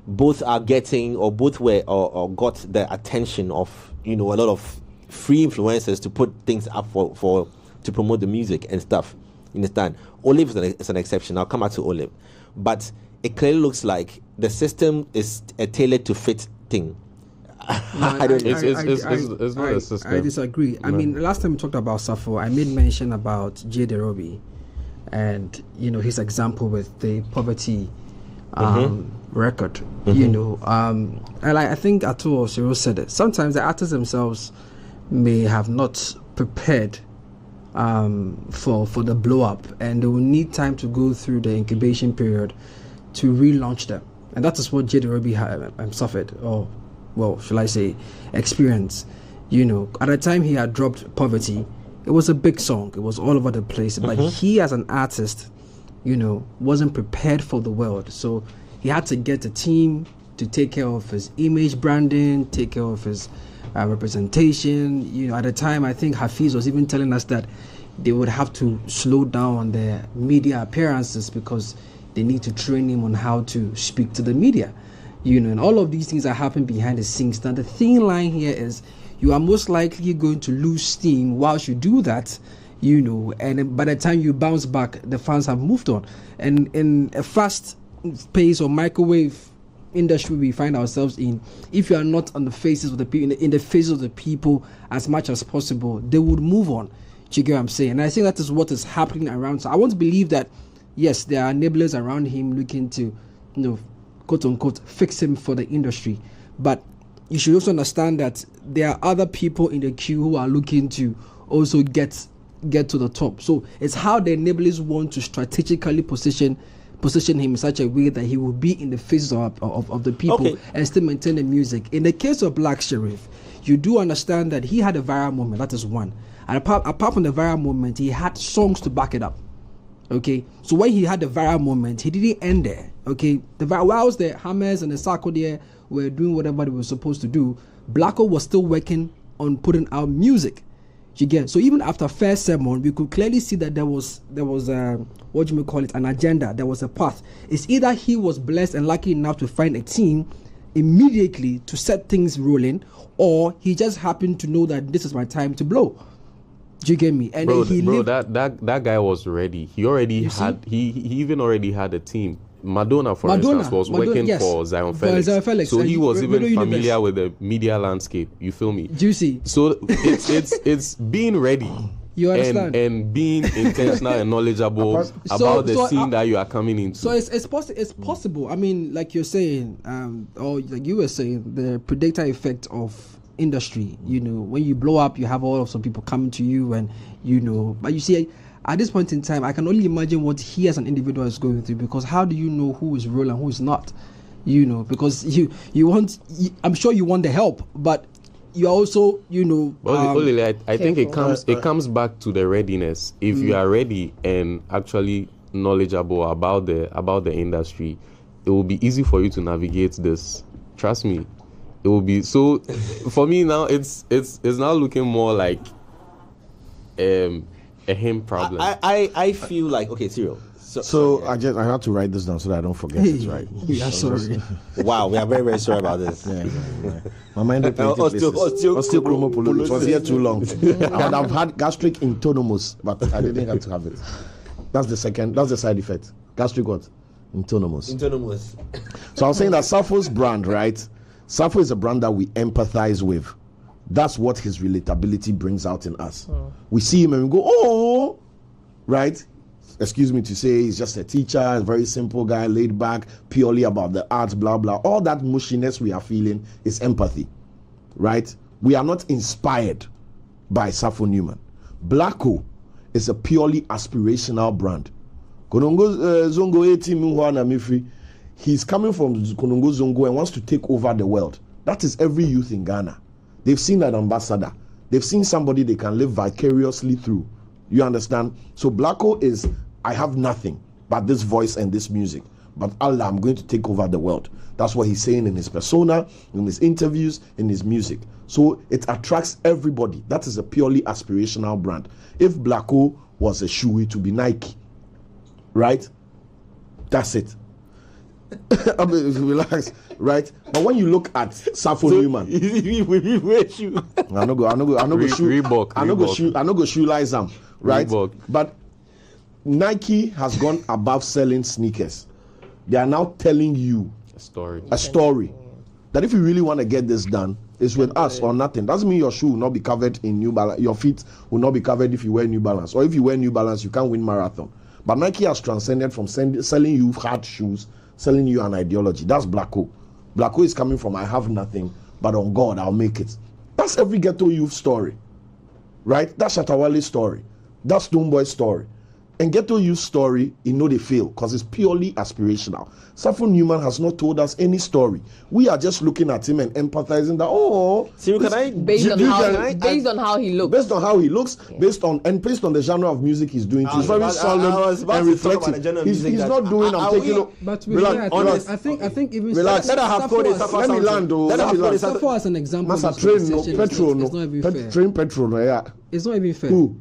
Both are getting, or both were or got the attention of a lot of free influencers to put things up for to promote the music and stuff. You understand? Olive is an exception. I'll come back to Olive, but it clearly looks like the system is a tailored to fit thing. I don't know. It's not a system. I disagree. I mean, last time we talked about Sarfo, I made mention about J. Derobi and his example with the poverty record. And I think Ato or Cyril said it. Sometimes the artists themselves may have not prepared for the blow up, and they will need time to go through the incubation period to relaunch them. And that is what J. Derobi suffered, or shall I say experienced. At the time he had dropped Poverty, it was a big song, it was all over the place, but he as an artist wasn't prepared for the world, so he had to get a team to take care of his image branding, take care of his representation. At the time I think Hafiz was even telling us that they would have to slow down on their media appearances because they need to train him on how to speak to the media, and all of these things are happening behind the scenes. Now the thin line here is you are most likely going to lose steam whilst you do that, and by the time you bounce back, the fans have moved on. And in a fast pace or microwave industry we find ourselves in, if you are not on the faces of the people, in the faces of the people as much as possible, they would move on. Do you get what I'm saying? And I think that is what is happening around. So I want to believe that yes, there are enablers around him looking to, quote unquote, fix him for the industry. But you should also understand that there are other people in the queue who are looking to also get get to the top. So it's how the enablers want to strategically position him in such a way that he will be in the face of the people and still maintain the music. In the case of Black Sherif, you do understand that he had a viral moment. That is one. And apart from the viral moment, he had songs to back it up. Okay, so when he had the viral moment, he didn't end there. Okay, whilst the Hammers and the Sako there were doing whatever they were supposed to do, Blacko was still working on putting out music. You get, so even after first sermon, we could clearly see that there was what you may call it, an agenda. There was a path. It's either he was blessed and lucky enough to find a team immediately to set things rolling, or he just happened to know that this is my time to blow. Do you get me? And that guy was ready. He already had he even already had a team. Madonna, for instance, was working for Zion Felix. So he was even familiar with the media landscape. You feel me? Do you see? So it's being ready. You understand? And being intentional and knowledgeable about the scene that you are coming into. So it's possible. I mean, like you're saying, or like you were saying, the predictor effect of industry. You know, when you blow up, you have all of some people coming to you, and you know. But you see, at this point in time, I can only imagine what he as an individual is going through, because how do you know who is real and who is not? You know, because I'm sure you want the help, but you also, you know. I think it comes back to the readiness. If you are ready and actually knowledgeable about the industry, it will be easy for you to navigate this. Trust me, it will be. So for me now, it's now looking more like a him problem. I feel like, okay, Cyril. So I have to write this down so that I don't forget it, right? Yeah, sorry. Wow, we are very, very sorry about this. Yeah. My mind osteochromopolysis was here too long. I would have had gastric intonomus, but I didn't have to have it. That's the side effect. Gastric what? Intonomus. So I was saying that Sarfo's brand, right? Sarfo is a brand that we empathize with. That's what his relatability brings out in us. We see him and we go, oh, right? Excuse me to say, he's just a teacher, a very simple guy, laid back, purely about the arts, blah, blah. All that mushiness we are feeling is empathy, right? We are not inspired by Sarfo Newman. Blacko is a purely aspirational brand. Konongo Zongo 18 he's coming from Konongo Zongo and wants to take over the world. That is every youth in Ghana. They've seen an ambassador. They've seen somebody they can live vicariously through. You understand? So Blacko is, I have nothing but this voice and this music. But Allah, I'm going to take over the world. That's what he's saying in his persona, in his interviews, in his music. So it attracts everybody. That is a purely aspirational brand. If Blacko was a shoe, it would be Nike. Right? That's it. I mean, relax, right? But when you look at Sarfo Newman, I no go shoe lies them, right? Reebok. But Nike has gone above selling sneakers. They are now telling you a story that if you really want to get this done, it's with us or nothing. Doesn't mean your shoe will not be covered in New Balance. Your feet will not be covered if you wear New Balance, or if you wear New Balance, you can't win marathon. But Nike has transcended from selling you hard shoes, selling you an ideology. That's Blacko. Blacko is coming from I have nothing, but on God I'll make it. That's every ghetto youth story, right? That's Shatawale's story. That's Stoneboy's story. And ghetto youth story, you know they fail because it's purely aspirational. Sarfo Newman has not told us any story. We are just looking at him and empathizing that, based on how he looks. Based on how he looks, based on the genre of music he's doing. He's very solemn and reflective. He's not doing, I'm taking but relax. I think even relax. Let me land. Sarfo as an example. Train petrol, yeah. It's not even fair. Who?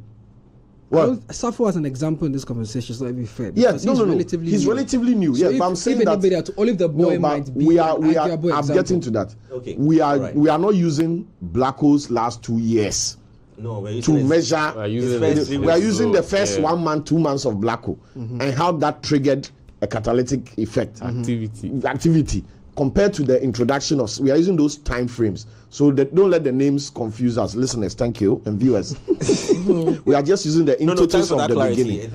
What? Sarfo as an example in this conversation is not even fair. Yeah, he's relatively new. So but I'm saying that only the boy might be. I'm getting to that. Okay. We are not using Blacko's last 2 years. No, to measure. We are using the first 1 month, 2 months of Blacko, and how that triggered a catalytic effect. Activity. Compared to the introduction of, we are using those time frames. So that don't let the names confuse us. Listeners, thank you, and viewers. We are just using the intuitions of the beginning.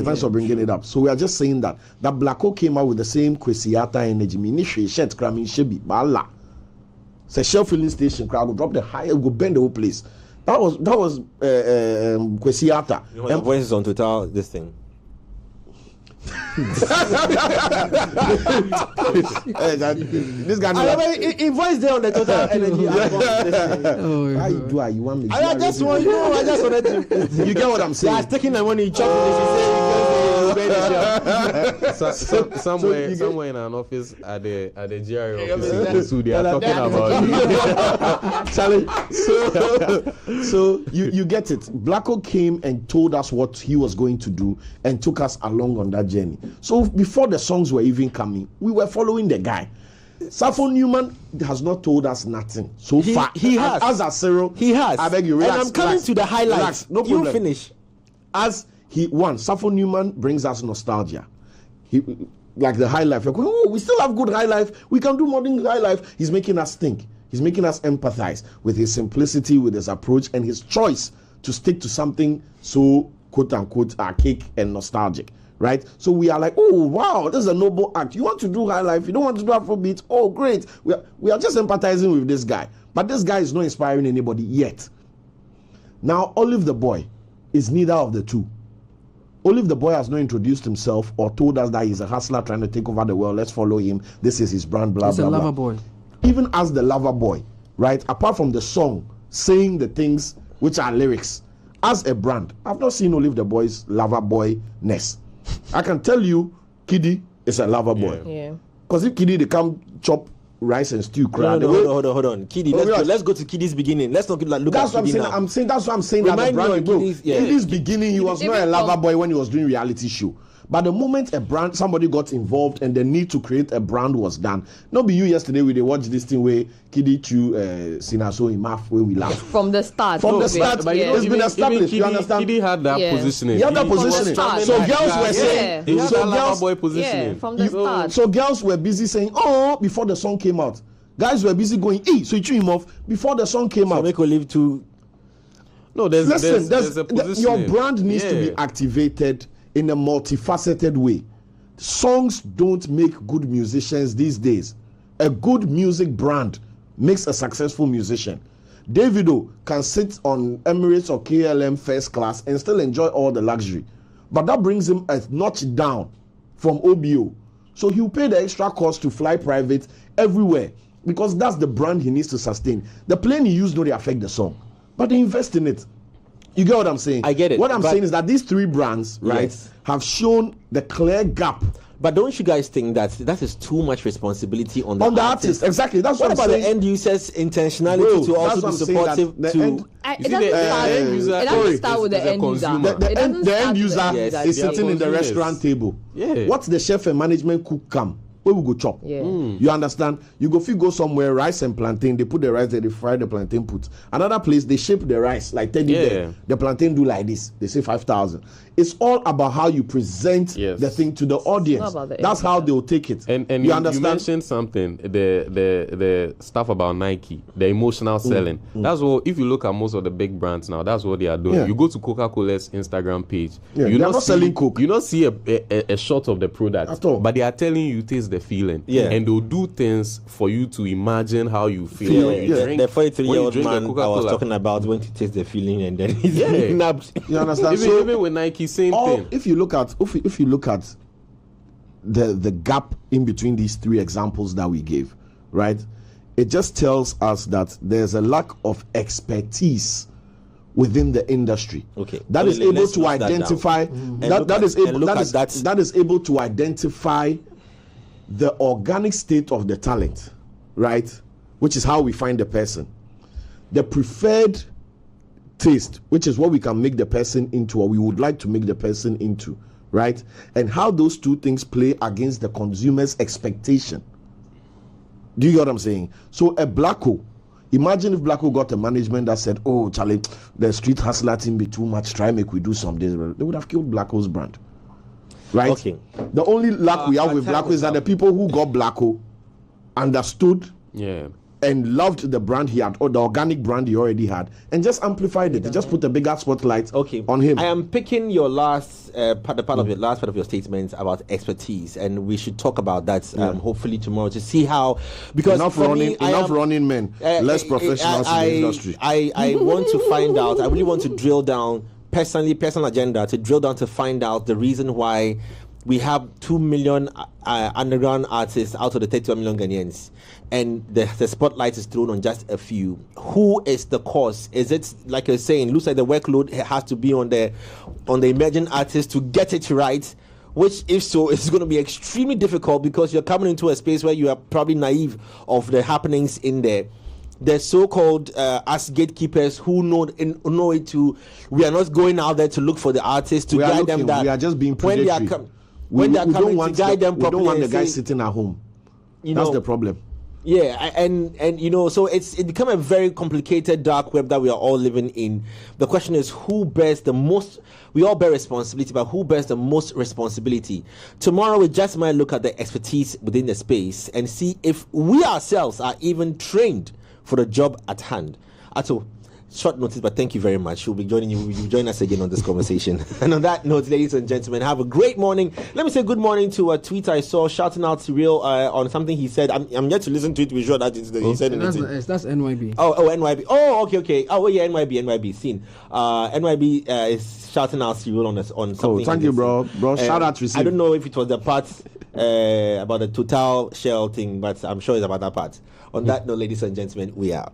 Thanks for bringing it up. So we are just saying that Blacko came out with the same Kwesiata energy. Minishwe shirt kramin shebi bala. Say Shell filling station crowd will drop the high, will bend the whole place. That was Kwesiata. The voice is on total this thing. This guy he voiced there on the total energy. How you do? You want me? I just wanted to. You get what I'm saying? I was taking the money, somewhere in an office at the GRA office in they are talking about you. So you get it. Blacko came and told us what he was going to do and took us along on that journey. So before the songs were even coming, we were following the guy. Sarfo Newman has not told us nothing so far. He has. As a Cyril, he has. I beg you, relax. And I'm coming to the highlights. No problem. You finish. Sarfo Newman brings us nostalgia. He, like the high life. Like, oh, we still have good high life. We can do modern high life. He's making us think. He's making us empathize with his simplicity, with his approach, and his choice to stick to something so quote unquote archaic and nostalgic. Right? So we are like, oh wow, this is a noble act. You want to do high life, you don't want to do Afrobeat. Oh great. We are just empathizing with this guy. But this guy is not inspiring anybody yet. Now Olive the Boy is neither of the two. Olive the Boy has not introduced himself or told us that he's a hustler trying to take over the world. Let's follow him. This is his brand, blah, he's blah, blah. He's a lover boy. Even as the lover boy, right? Apart from the song, saying the things which are lyrics, as a brand, I've not seen Olive the Boy's lover boy-ness. I can tell you, Kiddy is a lover boy. Yeah. Because if Kiddy, they come chop rice and stew. Hold on. Kiddy, let's go to Kiddy's beginning. Let's not look that's at Kiddy now. That's what I'm saying. That the brand, Kiddy's beginning, he was not a lover boy when he was doing reality show. But the moment somebody got involved and the need to create a brand was done. Not be you yesterday we they watch this thing where Kiddy chew Sinaso in math where we laugh. From the start. But it's been established. You understand? Kiddy had that positioning. He had that positioning. So girls were saying, he had that lover boy positioning. From the start. So girls were busy saying, oh, before the song came out. Guys were busy going, so you chew him off before the song came out. Make Olive to. No, there's a positioning. Your brand needs to be activated in a multifaceted way. Songs don't make good musicians these days. A good music brand makes a successful musician. Davido can sit on Emirates or KLM first class and still enjoy all the luxury. But that brings him a notch down from OBO. So he'll pay the extra cost to fly private everywhere because that's the brand he needs to sustain. The plane he used don't affect the song, but they invest in it. You get what I'm saying? I get it. What I'm saying is that these three brands, right, have shown the clear gap. But don't you guys think that is too much responsibility on the artist? Exactly. That's what I'm saying. What about the end user's intentionality to also be supportive to? It doesn't start with the end user. The end user is sitting in the restaurant table. Yeah. What's the chef and management cook come? Where we go chop? Yeah. You understand? You go somewhere, rice and plantain. They put the rice there, they fry the plantain. Put another place, they shape the rice like teddy bear. The plantain do like this. They say 5,000. It's all about how you present the thing to the audience. That's how they'll take it. And you understand? You mentioned something, the stuff about Nike, the emotional selling. That's what. If you look at most of the big brands now, that's what they are doing. Yeah. You go to Coca-Cola's Instagram page. Yeah, you're not selling Coke. You don't see a shot of the product at all, but they are telling you taste the feeling. Yeah. And they'll do things for you to imagine how you feel. The 43-year-old man I was talking about went to taste the feeling and then he's nabbed. You understand? Even with Nike, same thing. If you look at the gap in between these three examples that we gave, right? It just tells us that there's a lack of expertise within the industry. Okay. That is able to identify that is able to identify the organic state of the talent, right? Which is how we find the person. The preferred taste, which is what we can make the person into, or we would like to make the person into, right? And how those two things play against the consumer's expectation. Do you get what I'm saying? So a Blacko, imagine if Blacko got a management that said, oh, Charlie, the street hustler team be too much, try make we do some days. They would have killed Blacko's brand. Right? Okay. The only luck we have with Blacko is that the people who got Blacko understood and and loved the brand he had, or the organic brand he already had, and just amplified it. He just put a bigger spotlight on him. I am picking your last part of your last part of your statement about expertise, and we should talk about that hopefully tomorrow to see how, because enough running men, less professionals in the industry. I want to find out. I really want to drill down personal agenda to drill down to find out the reason why we have 2 million underground artists out of the 31 million Ghanaians, and the spotlight is thrown on just a few. Who is the cause? Is it, like you're saying, looks like the workload has to be on the emerging artists to get it right, which, if so, is going to be extremely difficult because you're coming into a space where you are probably naive of the happenings in there. The so-called us gatekeepers who know it too. We are not going out there to look for the artists to guide them. That we are just being predatory. When they are coming to guide them properly, we don't want the guys sitting at home. That's the problem. Yeah, and so it become a very complicated dark web that we are all living in. The question is, who bears the most? We all bear responsibility, but who bears the most responsibility? Tomorrow we just might look at the expertise within the space and see if we ourselves are even trained for the job at hand. Ato, short notice, but thank you very much. We'll be joining us again on this conversation. And on that note, ladies and gentlemen, have a great morning. Let me say good morning to a tweet I saw shouting out Cyril on something he said. I'm yet to listen to it to be sure that he said anything. That's NYB. Oh, NYB. Oh, okay. Oh, yeah, NYB. Seen. NYB is shouting out Cyril on something. Oh, thank you, bro. Shout out received. I don't know if it was the part about the Total Shell thing, but I'm sure it's about that part. On that note, ladies and gentlemen, we are.